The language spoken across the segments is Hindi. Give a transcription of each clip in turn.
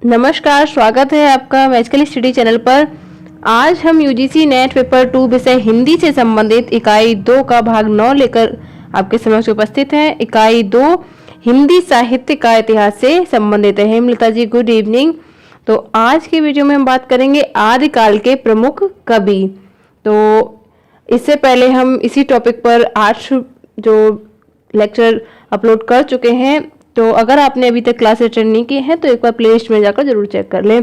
नमस्कार, स्वागत है आपका मैजिकल स्टडी चैनल पर। आज हम यूजीसी नेट पेपर 2 विषय हिंदी से संबंधित इकाई 2 का भाग 9 लेकर आपके समक्ष उपस्थित हैं। इकाई 2 हिंदी साहित्य का इतिहास से संबंधित है। हेमलता जी, गुड इवनिंग। तो आज की वीडियो में हम बात करेंगे आदिकाल के प्रमुख कवि। तो इससे पहले हम इसी टॉपिक पर 8 जो लेक्चर अपलोड कर चुके हैं। तो अगर आपने अभी तक क्लास अटेंड नहीं की है तो एक बार प्लेलिस्ट में जाकर जरूर चेक कर लें।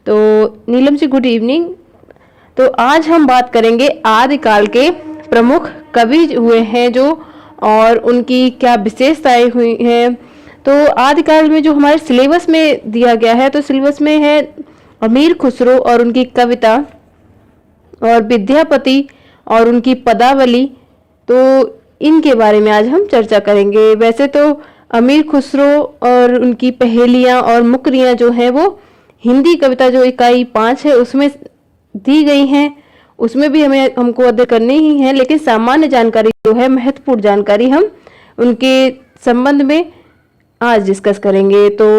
तो नीलम जी, गुड इवनिंग। तो आज हम बात करेंगे आदिकाल के प्रमुख कवि हुए हैं जो, और उनकी क्या विशेषताएं हुई हैं। तो आदिकाल में जो हमारे सिलेबस में दिया गया है, तो सिलेबस में है अमीर खुसरो और उनकी कविता, और विद्यापति और उनकी पदावली। तो इनके बारे में आज हम चर्चा करेंगे। वैसे तो अमीर खुसरो और उनकी पहेलियाँ और मुकरियाँ जो हैं वो हिंदी कविता जो इकाई 5 है उसमें दी गई हैं, उसमें भी हमको अध्ययन करनी ही है। लेकिन सामान्य जानकारी जो है, महत्वपूर्ण जानकारी, हम उनके संबंध में आज डिस्कस करेंगे। तो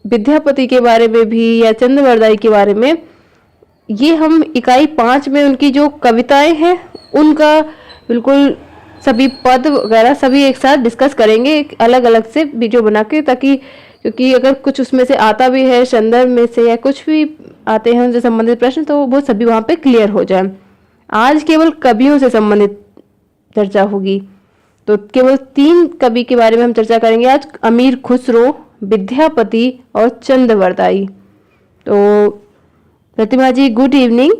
विद्यापति के बारे में भी या चंद्रवरदाई के बारे में ये हम इकाई 5 में उनकी जो कविताएं हैं उनका बिल्कुल सभी पद वगैरह सभी एक साथ डिस्कस करेंगे, एक अलग अलग से वीडियो बना के, ताकि क्योंकि अगर कुछ उसमें से आता भी है संदर्भ में से या कुछ भी आते हैं उनसे संबंधित प्रश्न, तो वो सभी वहाँ पे क्लियर हो जाए। आज केवल कवियों से संबंधित चर्चा होगी। तो केवल 3 कवि के बारे में हम चर्चा करेंगे आज, अमीर खुसरो, विद्यापति और चंद्रवरदाई। तो प्रतिमा जी, गुड इवनिंग।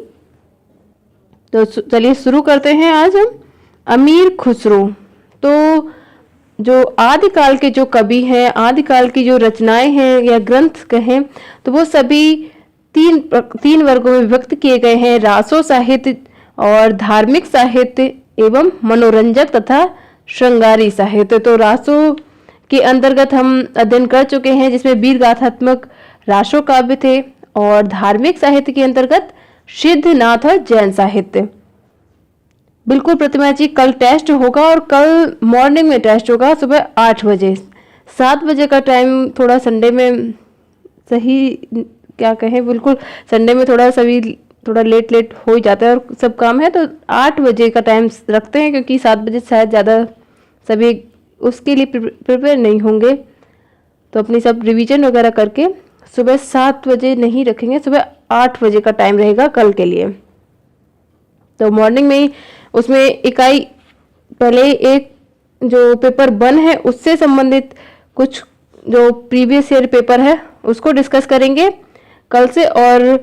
तो चलिए शुरू करते हैं। आज हम अमीर खुसरो, तो जो आदिकाल के जो कवि हैं, आदिकाल की जो रचनाएं हैं या ग्रंथ कहें, तो वो सभी तीन वर्गों में विभक्त किए गए हैं: रासो साहित्य और धार्मिक साहित्य एवं मनोरंजक तथा श्रृंगारी साहित्य। तो रासो के अंतर्गत हम अध्ययन कर चुके हैं, जिसमें वीर गाथात्मक रासो काव्य थे, और धार्मिक साहित्य के अंतर्गत सिद्धनाथ और जैन साहित्य। बिल्कुल प्रतिमा जी, कल टेस्ट होगा और कल मॉर्निंग में टेस्ट होगा सुबह 8 बजे। 7 बजे का टाइम थोड़ा संडे में सही क्या कहें, बिल्कुल संडे में थोड़ा लेट हो ही जाता है और सब काम है, तो 8 बजे का टाइम रखते हैं, क्योंकि 7 बजे शायद ज़्यादा सभी उसके लिए प्रिपेयर नहीं होंगे। तो अपनी सब रिवीजन वगैरह करके सुबह 7 बजे नहीं रखेंगे, सुबह 8 बजे का टाइम रहेगा कल के लिए। तो मॉर्निंग में ही उसमें इकाई पहले एक जो पेपर 1 है उससे संबंधित कुछ जो प्रीवियस ईयर पेपर है उसको डिस्कस करेंगे कल से, और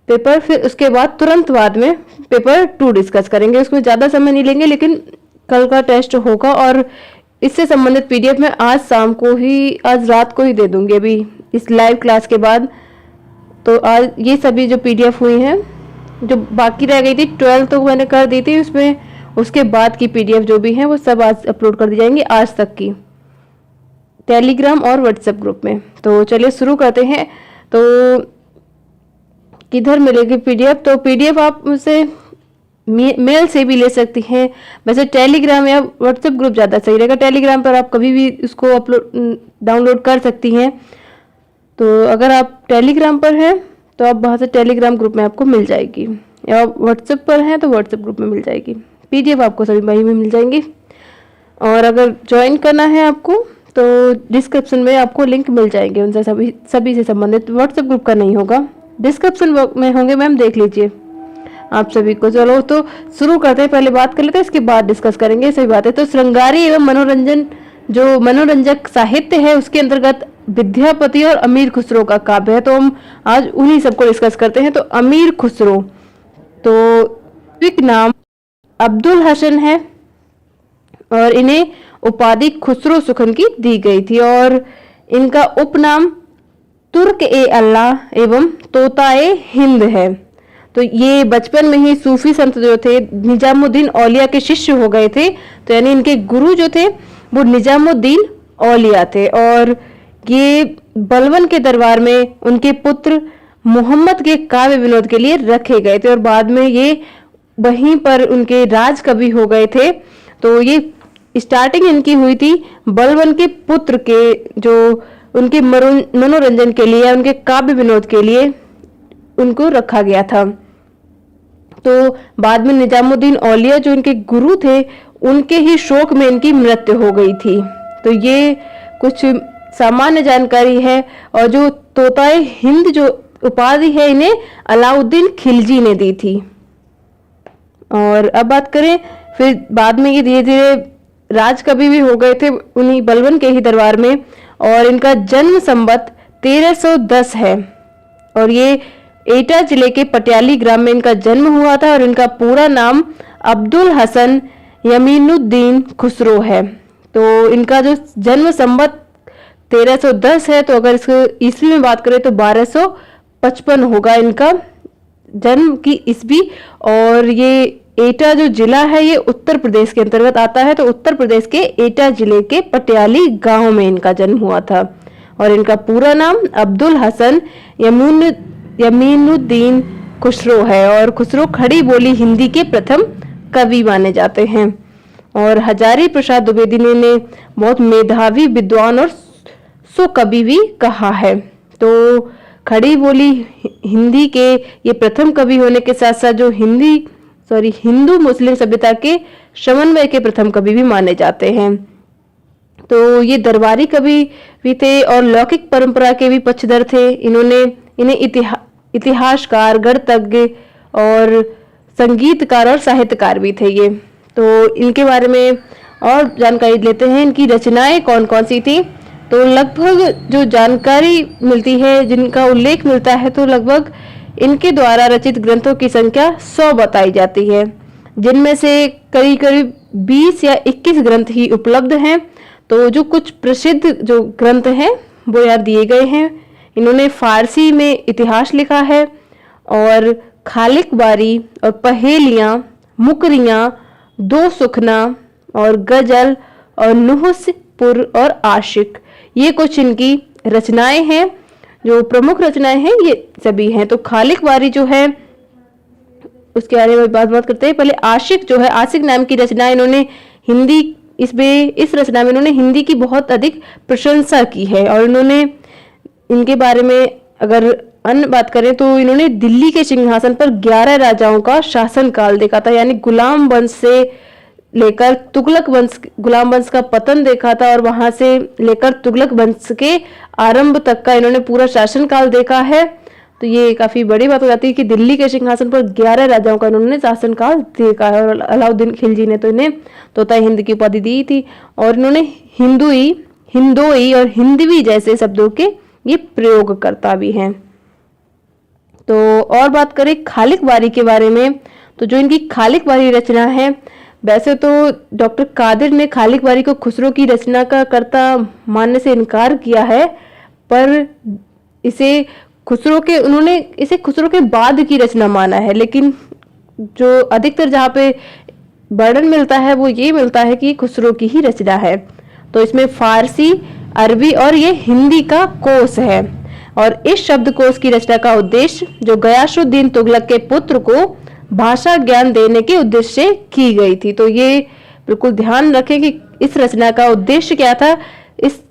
पेपर फिर उसके बाद तुरंत बाद में पेपर 2 डिस्कस करेंगे। उसमें ज़्यादा समय नहीं लेंगे, लेकिन कल का टेस्ट होगा और इससे संबंधित पीडीएफ मैं आज रात को ही दे दूंगी, अभी इस लाइव क्लास के बाद। तो आज ये सभी जो पीडीएफ हुई हैं, जो बाकी रह गई थी 12 तो मैंने कर दी थी, उसमें उसके बाद की पीडीएफ जो भी है वो सब आज अपलोड कर दी जाएंगी, आज तक की, टेलीग्राम और व्हाट्सएप ग्रुप में। तो चलिए शुरू करते हैं। तो किधर मिलेगी पीडीएफ? तो पीडीएफ आप मुझसे मेल से भी ले सकती हैं। वैसे टेलीग्राम या व्हाट्सएप ग्रुप ज़्यादा सही रहेगा। टेलीग्राम पर आप कभी भी उसको डाउनलोड कर सकती हैं। तो अगर आप टेलीग्राम पर हैं तो आप वहाँ से टेलीग्राम ग्रुप में आपको मिल जाएगी, या व्हाट्सएप पर हैं तो व्हाट्सएप ग्रुप में मिल जाएगी। पीडीएफ आपको सभी वहीं में मिल जाएंगी। और अगर ज्वाइन करना है आपको तो डिस्क्रिप्शन में आपको लिंक मिल जाएंगे, उनसे सभी से संबंधित। व्हाट्सएप ग्रुप का नहीं होगा, डिस्क्रिप्शन में होंगे, मैम देख लीजिए आप सभी को। चलो तो शुरू करते हैं, पहले बात कर लेते हैं, इसके बाद डिस्कस करेंगे सही बात है। तो श्रृंगारी एवं मनोरंजक साहित्य है, उसके अंतर्गत विद्यापति और अमीर खुसरो का काव्य है। तो हम आज उन्हीं सबको डिस्कस करते हैं। तो अमीर खुसरो, तो एक नाम अब्दुल हसन है और इन्हें उपाधि खुसरो सुखन की दी गई थी, और इनका उपनाम तुर्क ए अल्लाह एवं तोताए हिंद है। तो ये बचपन में ही सूफी संत जो थे निजामुद्दीन औलिया के शिष्य हो गए थे। तो यानी इनके गुरु जो थे वो निजामुद्दीन औलिया थे, और ये बलबन के दरबार में उनके पुत्र मोहम्मद के काव्य विनोद के लिए रखे गए थे, और बाद में ये वहीं पर उनके राज कवि हो गए थे। तो ये स्टार्टिंग इनकी हुई थी बलबन के पुत्र के जो उनके मनोरंजन के लिए, उनके काव्य विनोद के लिए उनको रखा गया था। तो बाद में निजामुद्दीन औलिया जो इनके गुरु थे, उनके ही शोक में इनकी मृत्यु हो गई थी। तो ये कुछ सामान्य जानकारी है। और जो तोताए हिंद जो उपाधि है, इन्हें अलाउद्दीन खिलजी ने दी थी। और अब बात करें, फिर बाद में ये धीरे धीरे राजकवि भी हो गए थे उन्हीं बलबन के ही दरबार में। और इनका जन्म संवत 1310 है और ये एटा जिले के पटियाली ग्राम में इनका जन्म हुआ था। और इनका पूरा नाम अब्दुल हसन यमीनुद्दीन खुसरो है। तो इनका जो जन्म संवत 1310 है, तो अगर इसको ईस्वी में बात करें तो 1255 होगा इनका जन्म की ईस्वी। और ये एटा जो जिला है, ये उत्तर प्रदेश के अंतर्गत आता है। तो उत्तर प्रदेश के एटा जिले के पटियाली गांव में इनका जन्म हुआ था। और इनका पूरा नाम अब्दुल हसन यमीनुद्दीन खुसरो है। और खुसरो खड़ी बोली हिंदी के प्रथम कवि माने जाते हैं। और हजारी प्रसाद द्विवेदी ने बहुत मेधावी विद्वान और सुकवि भी कहा है। तो खड़ी बोली हिंदी के ये प्रथम कवि होने के साथ साथ जो हिंदू मुस्लिम सभ्यता के समन्वय के प्रथम कवि भी माने जाते हैं। तो ये दरबारी कवि भी थे और लौकिक परंपरा के भी पक्षधर थे। इन्हें इतिहासकार, गणितज्ञ और संगीतकार और साहित्यकार भी थे ये। तो इनके बारे में और जानकारी लेते हैं। इनकी रचनाएं कौन कौन सी थी, तो लगभग जो जानकारी मिलती है, जिनका उल्लेख मिलता है, तो लगभग इनके द्वारा रचित ग्रंथों की संख्या 100 बताई जाती है, जिनमें से करीब करीब 20 या 21 ग्रंथ ही उपलब्ध हैं। तो जो कुछ प्रसिद्ध जो ग्रंथ हैं वो यहाँ दिए गए हैं। इन्होंने फारसी में इतिहास लिखा है और खालिक बारी और पहेलियाँ, मुकरियाँ, दो सुखना और गजल और नुहसपुर और आशिक, ये कुछ इनकी रचनाएं हैं। जो प्रमुख रचनाएं हैं ये सभी हैं। तो खालिक बारी जो है उसके बारे में बात करते हैं। पहले आशिक जो है, आशिक नाम की रचना इन्होंने हिंदी इस रचना में इन्होंने हिंदी की बहुत अधिक प्रशंसा की है। और इनके बारे में अगर अन्य बात करें तो इन्होंने दिल्ली के सिंहासन पर 11 राजाओं का शासनकाल देखा था, यानी गुलाम वंश से लेकर गुलाम वंश का पतन देखा था और वहां से लेकर तुगलक वंश के आरंभ तक का इन्होंने पूरा शासनकाल देखा है। तो ये काफी बड़ी बात हो जाती है कि दिल्ली के सिंहासन पर 11 राजाओं का इन्होंने शासनकाल देखा है। और अलाउद्दीन खिलजी ने तो इन्हें तोता हिंद की उपाधि दी थी। और इन्होंने हिंदोई और हिंदवी जैसे शब्दों के ये प्रयोगकर्ता भी हैं। तो और बात करें खालिक बारी के बारे में, तो जो इनकी खालिक बारी रचना है, वैसे तो डॉक्टर कादिर ने खालिक बारी को खुसरो की रचना का कर्ता मानने से इनकार किया है, पर उन्होंने इसे खुसरो के बाद की रचना माना है। लेकिन जो अधिकतर जहाँ पे वर्णन मिलता है वो ये मिलता है कि खुसरो की ही रचना है। तो इसमें फारसी, अरबी और ये हिंदी का कोश है। और इस शब्दकोश की रचना का उद्देश्य जो गयासुद्दीन तुगलक के पुत्र को भाषा ज्ञान देने के उद्देश्य से की गई थी। तो ये बिल्कुल ध्यान रखें कि इस रचना का उद्देश्य क्या था।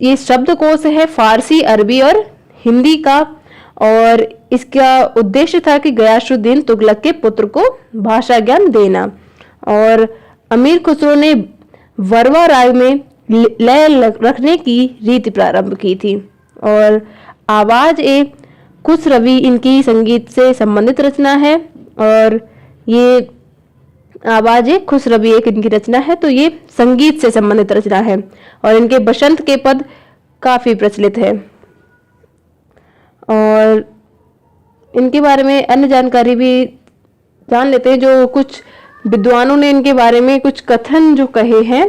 ये शब्दकोश है फारसी, अरबी और हिंदी का, और इसका उद्देश्य था कि गयासुद्दीन तुगलक के पुत्र को भाषा ज्ञान देना। और अमीर खुसरो ने वरवा राग में लय रखने की रीति प्रारंभ की थी। और आवाज ए खुसरवी इनकी संगीत से संबंधित रचना है। और ये आवाज ए खुसरवी एक इनकी रचना है, तो ये संगीत से संबंधित रचना है। और इनके बसंत के पद काफी प्रचलित है। और इनके बारे में अन्य जानकारी भी जान लेते हैं। जो कुछ विद्वानों ने इनके बारे में कुछ कथन जो कहे हैं,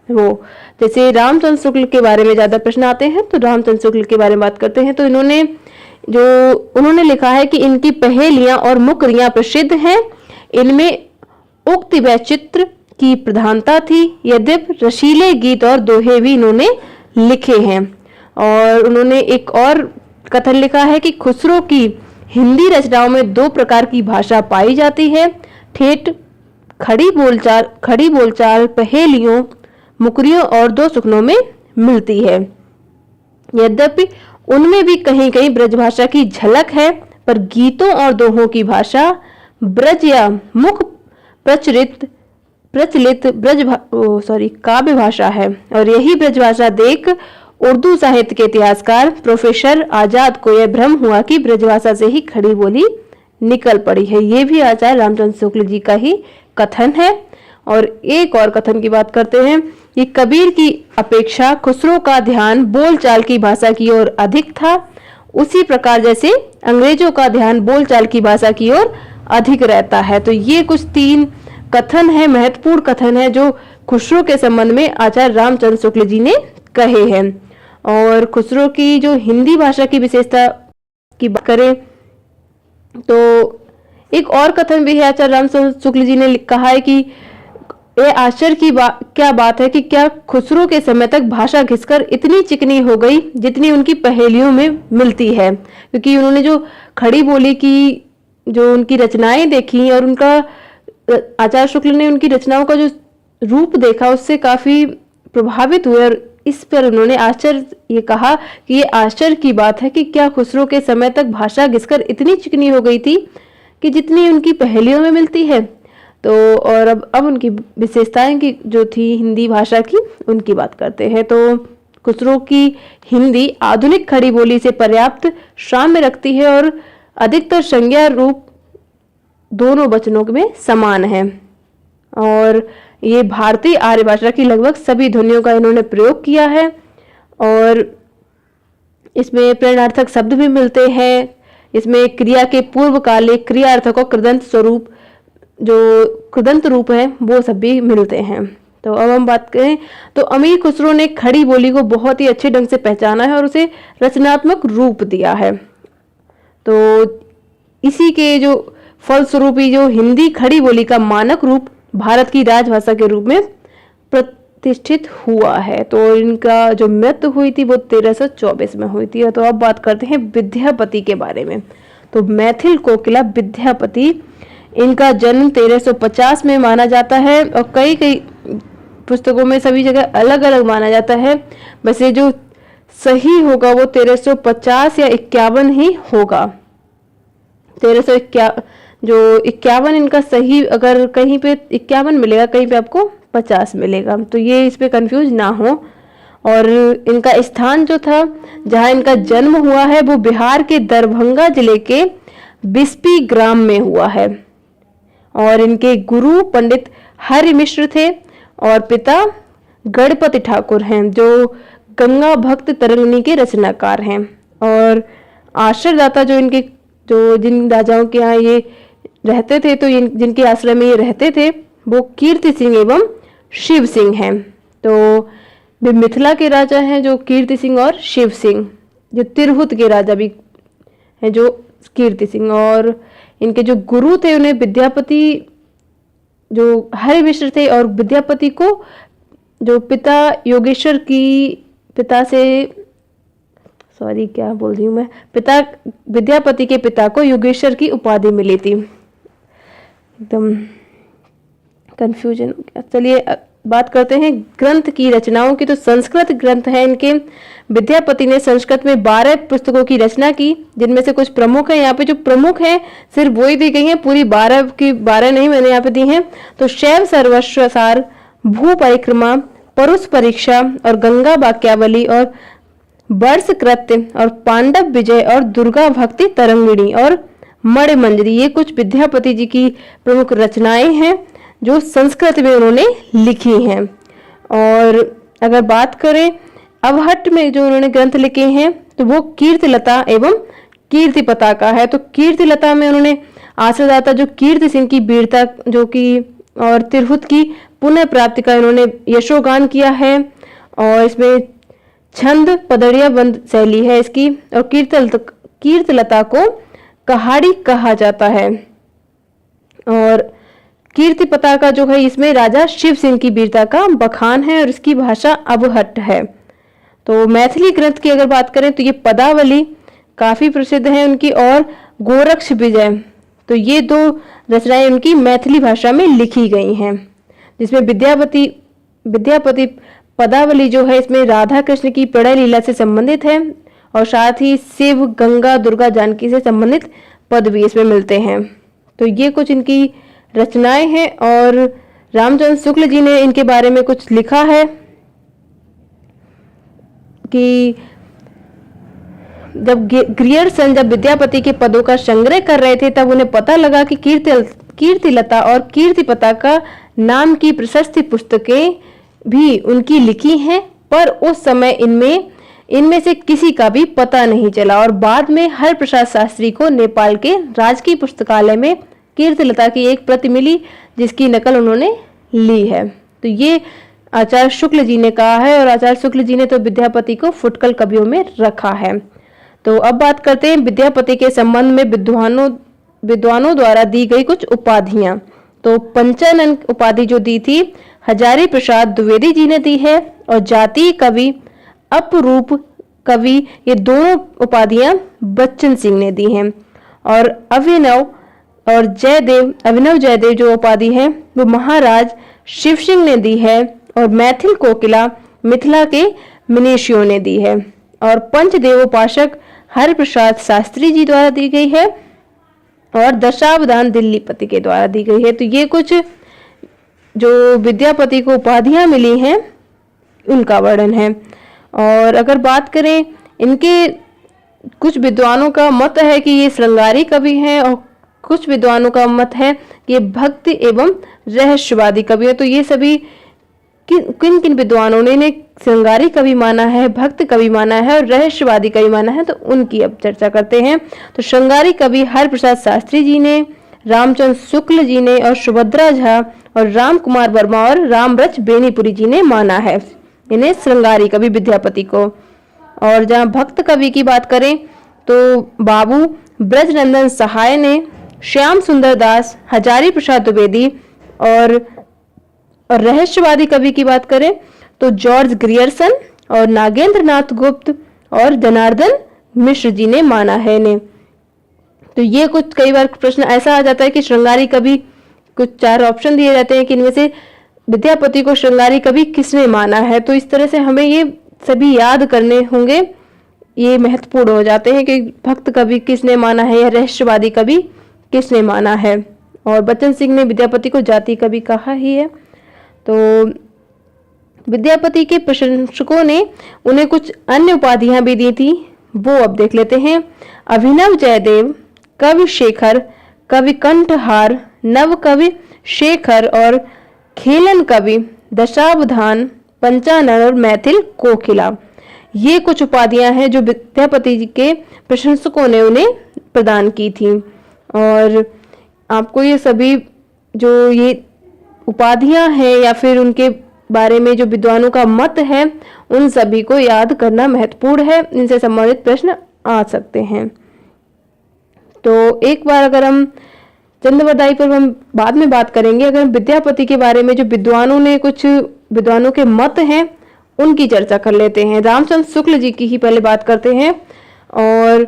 वो जैसे रामचंद्र शुक्ल के बारे में ज्यादा प्रश्न आते हैं, तो रामचंद्र शुक्ल के बारे में बात करते हैं। तो उन्होंने लिखा है कि इनकी पहेलियां और मुकरियां प्रसिद्ध हैं। इनमें उक्ति व चित्र की प्रधानता थी, यद्यपि रसीले गीत और दोहे भी इन्होंने लिखे हैं। और उन्होंने एक और कथन लिखा है कि खुसरो की हिंदी रचनाओं में 2 प्रकार की भाषा पाई जाती है, ठेठ खड़ी बोलचाल पहेलियों, मुकरियों और 2 सुखनों में मिलती है। यद्यपि उनमें भी कहीं कहीं ब्रजभाषा की झलक है, पर गीतों और दोहों की भाषा ब्रज या मुख प्रचलित प्रचलित काव्य भाषा है। और यही ब्रजभाषा देख उर्दू साहित्य के इतिहासकार प्रोफेसर आजाद को यह भ्रम हुआ कि ब्रजभाषा से ही खड़ी बोली निकल पड़ी है। ये भी आचार्य रामचंद्र शुक्ल जी का ही कथन है। और एक और कथन की बात करते हैं कि कबीर की अपेक्षा खुसरो का ध्यान बोलचाल की भाषा की ओर अधिक था, उसी प्रकार जैसे अंग्रेजों का ध्यान बोलचाल की भाषा की ओर अधिक रहता है। तो ये कुछ 3 कथन है, महत्वपूर्ण कथन है जो खुसरो के संबंध में आचार्य रामचंद्र शुक्ल जी ने कहे हैं। और खुसरो की जो हिंदी भाषा की विशेषता की बात करें तो एक और कथन भी है, आचार्य रामचंद्र शुक्ल जी ने कहा है कि ये आश्चर्य की क्या बात है कि क्या खुसरो के समय तक भाषा घिसकर इतनी चिकनी हो गई जितनी उनकी पहेलियों में मिलती है। क्योंकि उन्होंने जो खड़ी बोली की जो उनकी रचनाएं देखी और उनका आचार्य शुक्ल ने उनकी रचनाओं का जो रूप देखा उससे काफी प्रभावित हुए और इस पर उन्होंने आश्चर्य ये कहा कि ये आश्चर्य की बात है कि क्या खुसरो के समय तक भाषा घिसकर इतनी चिकनी हो गई थी कि जितनी उनकी पहेलियों में मिलती है। तो और अब उनकी विशेषताएं की जो थी हिंदी भाषा की उनकी बात करते हैं। तो खुसरो की हिंदी आधुनिक खड़ी बोली से पर्याप्त साम्य रखती है और अधिकतर संज्ञा रूप दोनों वचनों में समान है। और ये भारतीय आर्य भाषा की लगभग सभी ध्वनियों का इन्होंने प्रयोग किया है और इसमें प्रेरणार्थक शब्द भी मिलते हैं। इसमें क्रिया के पूर्व काले क्रियार्थक और कृदंत स्वरूप जो कृदंत रूप है वो सब भी मिलते हैं। तो अब हम बात करें तो अमीर खुसरो ने खड़ी बोली को बहुत ही अच्छे ढंग से पहचाना है और उसे रचनात्मक रूप दिया है। तो इसी के जो फलस्वरूप ही जो हिंदी खड़ी बोली का मानक रूप भारत की राजभाषा के रूप में प्रतिष्ठित हुआ है। तो इनका जो मृत्यु हुई थी वो 1324 में हुई थी। तो अब बात करते हैं विद्यापति के बारे में। तो मैथिल कोकिला विद्यापति, इनका जन्म 1350 में माना जाता है और कई पुस्तकों में सभी जगह अलग अलग माना जाता है। वैसे जो सही होगा वो 1350 या 51 ही होगा। 1351 जो 51 इनका सही, अगर कहीं पे 51 मिलेगा कहीं पे आपको 50 मिलेगा, तो ये इस पे कंफ्यूज ना हो। और इनका स्थान जो था जहाँ इनका जन्म हुआ है वो बिहार के दरभंगा जिले के बिस्पी ग्राम में हुआ है। और इनके गुरु पंडित हरि मिश्र थे और पिता गणपति ठाकुर हैं जो गंगा भक्त तरंगिणी के रचनाकार हैं। और आश्रयदाता जो इनके जो जिन राजाओं के यहाँ ये रहते थे तो जिनके आश्रय में ये रहते थे वो कीर्ति सिंह एवं शिव सिंह हैं। तो वे मिथिला के राजा हैं जो कीर्ति सिंह और शिव सिंह, जो तिरहुत के राजा भी हैं जो कीर्ति सिंह। और इनके जो गुरु थे उन्हें विद्यापति जो हरि मिश्र थे और विद्यापति को जो पिता योगेश्वर की पिता से क्या बोल रही हूँ मैं, पिता विद्यापति के पिता को योगेश्वर की उपाधि मिली थी। एकदम कंफ्यूजन। चलिए बात करते हैं ग्रंथ की रचनाओं की। तो संस्कृत ग्रंथ है इनके। विद्यापति ने संस्कृत में 12 पुस्तकों की रचना की, जिनमें से कुछ प्रमुख है। यहाँ पे जो प्रमुख है सिर्फ वही दी गई है, पूरी 12 की 12 नहीं मैंने यहाँ पे दी हैं। तो शैव सर्वस्व सार, भू परिक्रमा, परुष परीक्षा और गंगा वाक्यावली और वर्ष कृत्य और पांडव विजय और दुर्गा भक्ति तरंगिणी और मणिमंजरी, ये कुछ विद्यापति जी की प्रमुख रचनाएं हैं जो संस्कृत में उन्होंने लिखी हैं। और अगर बात करें अवहट्ट में जो उन्होंने ग्रंथ लिखे हैं तो वो कीर्तिलता एवं कीर्ति पताका है। तो कीर्तिलता में उन्होंने आश्रयदाता जो कीर्ति सिंह की वीरता जो कि और तिरहुत की पुनः प्राप्ति का इन्होंने यशोगान किया है। और इसमें छंद पदड़िया बंद शैली है इसकी। और कीर्तिलता को कहाड़ी कहा जाता है। और कीर्ति पताका जो है इसमें राजा शिव सिंह की वीरता का बखान है और इसकी भाषा अवहट्ट है। तो मैथिली ग्रंथ की अगर बात करें तो ये पदावली काफी प्रसिद्ध है उनकी और गोरक्ष विजय, तो ये 2 रचनाएं उनकी मैथिली भाषा में लिखी गई हैं, जिसमें विद्यापति पदावली जो है इसमें राधा कृष्ण की प्रणय लीला से संबंधित है और साथ ही शिव, गंगा, दुर्गा, जानकी से संबंधित पद भी इसमें मिलते हैं। तो ये कुछ इनकी रचनाएं हैं और रामचंद्र शुक्ल जी ने इनके बारे में कुछ लिखा है कि जब ग्रियर्सन जब विद्यापति के पदों का संग्रह कर रहे थे तब उन्हें पता लगा कि कीर्तिलता और कीर्तिपता का नाम की प्रशस्ति पुस्तकें भी उनकी लिखी हैं, पर उस समय इनमें से किसी का भी पता नहीं चला और बाद में हरप्रसाद शास्त्री को नेपाल के राजकीय पुस्तकालय में कीर्तिलता की एक प्रति मिली, जिसकी नकल उन्होंने ली है। तो ये आचार्य शुक्ल जी ने कहा है और आचार्य शुक्ल जी ने तो विद्यापति को फुटकल कवियों में रखा है। तो अब बात करते हैं विद्यापति के संबंध में विद्वानों द्वारा दी गई कुछ उपाधियां। तो पंचानन उपाधि जो दी थी हजारी प्रसाद द्विवेदी जी ने दी है और जातीय कवि, अपरूप कवि, ये दोनों उपाधियां बच्चन सिंह ने दी हैं। और अभिनव जयदेव जो उपाधि है वो महाराज शिव सिंह ने दी है और मैथिल कोकिला मिथिला के मिनेशियों ने दी है और पंचदेवोपासक हरप्रसाद शास्त्री जी द्वारा दी गई है और दशावधान दिल्लीपति के द्वारा दी गई है। तो ये कुछ जो विद्यापति को उपाधियां मिली हैं उनका वर्णन है। और अगर बात करें इनके, कुछ विद्वानों का मत है कि ये श्रृंगारी कवि हैं और कुछ विद्वानों का मत है कि ये भक्ति एवं रहस्यवादी कवि है। तो ये सभी किन किन विद्वानों ने इन्हें श्रृंगारी कवि माना है, भक्त कवि माना है और रहस्यवादी कवि माना है, तो उनकी अब चर्चा करते हैं। तो श्रृंगारी कवि हरप्रसाद शास्त्री जी ने, रामचंद्र शुक्ल जी ने और सुभद्रा झा और राम कुमार वर्मा और रामरच बेनीपुरी जी ने माना है इन्हें श्रृंगारी कवि विद्यापति को। और जहाँ भक्त कवि की बात करें तो बाबू ब्रजनंदन सहाय ने, श्याम सुंदर दास, हजारी प्रसाद द्विवेदी और रहस्यवादी कवि की बात करें तो जॉर्ज ग्रियर्सन और नागेंद्र नाथ गुप्त और जनार्दन मिश्र जी ने माना है इन्हें। तो ये कुछ कई बार प्रश्न ऐसा आ जाता है कि श्रृंगारी कवि, कुछ 4 ऑप्शन दिए जाते हैं कि इनमें से विद्यापति को श्रृंगारी कवि किसने माना है। तो इस तरह से हमें ये सभी याद करने होंगे, ये महत्वपूर्ण हो जाते हैं कि भक्त कवि किसने माना है या रहस्यवादी कवि किसने माना है। और बच्चन सिंह ने विद्यापति को जाति कवि कहा ही है। तो विद्यापति के प्रशंसकों ने उन्हें कुछ अन्य उपाधियां भी दी थी, वो अब देख लेते हैं। अभिनव जयदेव, कवि शेखर, कवि कंठहार, नव कवि शेखर और खेलन कवि, दशावधान, पंचानन और मैथिल कोकिला, ये कुछ उपाधियां हैं जो विद्यापति जी के प्रशंसकों ने उन्हें प्रदान की थी। और आपको ये सभी जो ये उपाधियां हैं या फिर उनके बारे में जो विद्वानों का मत है उन सभी को याद करना महत्वपूर्ण है, इनसे संबंधित प्रश्न आ सकते हैं। तो एक बार अगर हम चंद्रवरदाई पर हम बाद में बात करेंगे, अगर हम विद्यापति के बारे में जो कुछ विद्वानों के मत हैं उनकी चर्चा कर लेते हैं। रामचंद्र शुक्ल जी की ही पहले बात करते हैं। और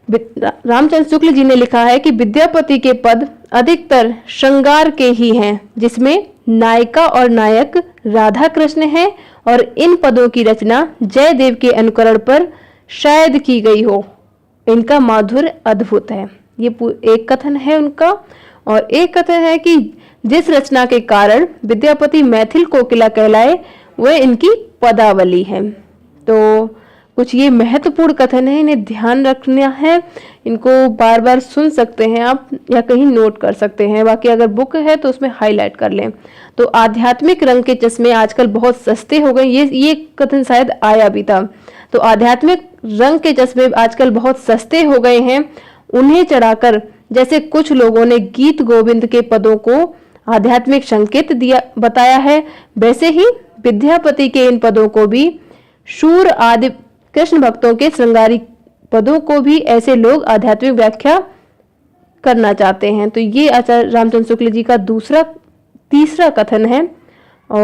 रामचंद्र शुक्ल जी ने लिखा है कि विद्यापति के पद अधिकतर श्रृंगार के ही हैं, जिसमें नायिका और नायक राधा कृष्ण हैं और इन पदों की रचना जयदेव के अनुकरण पर शायद की गई हो। इनका माधुर्य अद्भुत है, ये एक कथन है उनका। और एक कथन है कि जिस रचना के कारण विद्यापति मैथिल कोकिला कहलाए वह इनकी पदावली है। तो कुछ ये महत्वपूर्ण कथन है, इन्हें ध्यान रखना है, इनको बार बार सुन सकते हैं आप या कहीं नोट कर सकते हैं। बाकी अगर बुक है तो उसमें हाईलाइट कर लें। तो आध्यात्मिक रंग के चश्मे आजकल बहुत सस्ते हो गए, ये कथन शायद आया भी था। तो आध्यात्मिक रंग के चश्मे आजकल बहुत सस्ते हो गए हैं, उन्हें चढ़ाकर जैसे कुछ लोगों ने गीत गोविंद के पदों को आध्यात्मिक संकेत बताया है, वैसे ही विद्यापति के इन पदों को भी, शूर आदि कृष्ण भक्तों के श्रृंगारी पदों को भी ऐसे लोग आध्यात्मिक व्याख्या करना चाहते हैं। तो ये आचार्य रामचंद्र शुक्ल जी का तीसरा कथन है। और